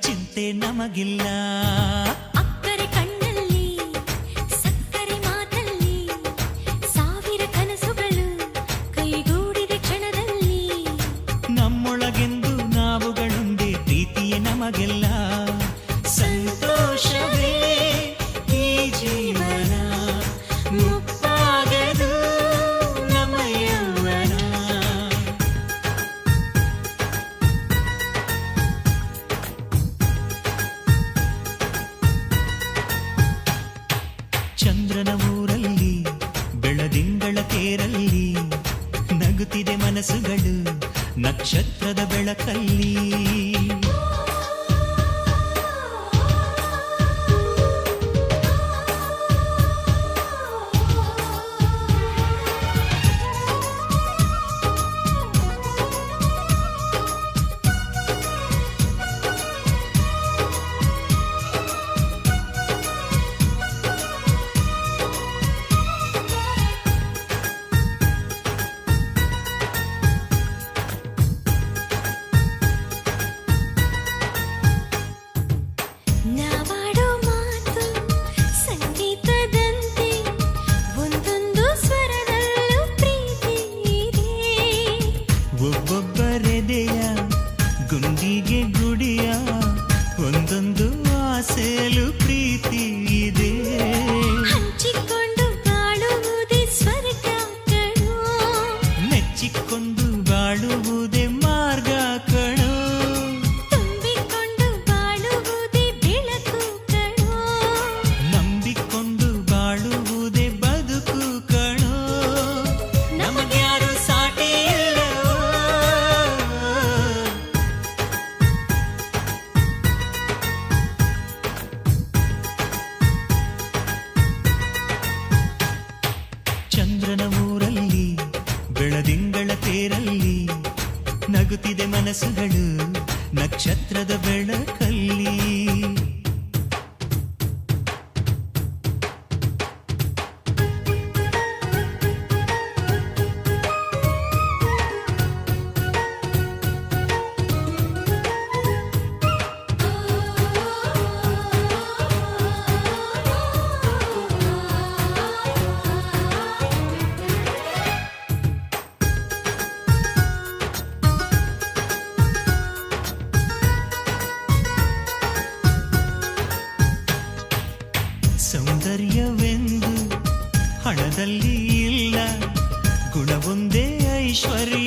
ಚಿಂತೆ ನಮಗಿಲ್ಲ. ಅಕ್ಕರೆ ಕಣ್ಣಲ್ಲಿ ಸಕ್ಕರೆ ಮಾತಲ್ಲಿ ಸಾವಿರ ಕನಸುಗಳು ಕೈಗೂಡಿದ ಕ್ಷಣದಲ್ಲಿ. ನಮ್ಮೊಳಗೆಂದು ನಾವುಗಳೊಂದೇ ಪ್ರೀತಿಯೇ ನಮಗೆಲ್ಲ. ಸಂತೋಷವೇ ಈ ಜೀವನ, ಮುಪ್ಪಾಗದು ನಮ್ಮ ಯೌವನ. ಚಂದ್ರನ ಊರಲ್ಲಿ ಬೆಳದಿಂಗಳ ತೇರಲ್ಲಿ ನಗುತ್ತಿದೆ ಮನಸ್ಸುಗಳು ನಕ್ಷತ್ರದ ಬೆಳಕಲ್ಲಿ. ನಾವಾಡೋ ಮಾತು ಸಂಗೀತದಂತೆ ಒಂದೊಂದು ಸ್ವರದಲ್ಲೂ ಪ್ರೀತಿ ಇದೆ. ಒಬ್ಬೊಬ್ಬರೆದೆಯ ಗುಂಡಿಗೆ ಗುಡಿಯ ಒಂದೊಂದು ಆಸೆಲು ಪ್ರೀತಿ ಇದೆ. ಹಂಚಿಕೊಂಡು ಬಾಳುವುದೇ ಸ್ವರ್ಗ ಕಣೋ, ಮೆಚ್ಚಿಕೊಂಡು ಬಾಳುವುದೇ ಮಾರ್ಗ ಕಣೋ. ತುಂಬಿಕೊಂಡು ಬಾಳುವುದೇ ಬೆಳಕು ಕಣೋ, ನಂಬಿಕೊಂಡು ಬಾಳುವುದೇ ಬದುಕು ಕಣೋ. ನಮಗ್ಯಾರು ಸಾಟಿ ಇಲ್ಲವೋ. ಚಂದ್ರನ ಊರಲ್ಲಿ ಬೆಳದಿಂಗಳ ತೇರಲ್ಲಿ ನಗುತ್ತಿದೆ ಮನಸ್ಸುಗಳು ನಕ್ಷತ್ರದ ಬೆಳಕಲ್ಲಿ. ಸೌಂದರ್ಯವೆಂದು ಹಣದಲ್ಲಿ ಇಲ್ಲ, ಗುಣವೊಂದೇ ಐಶ್ವರ್ಯ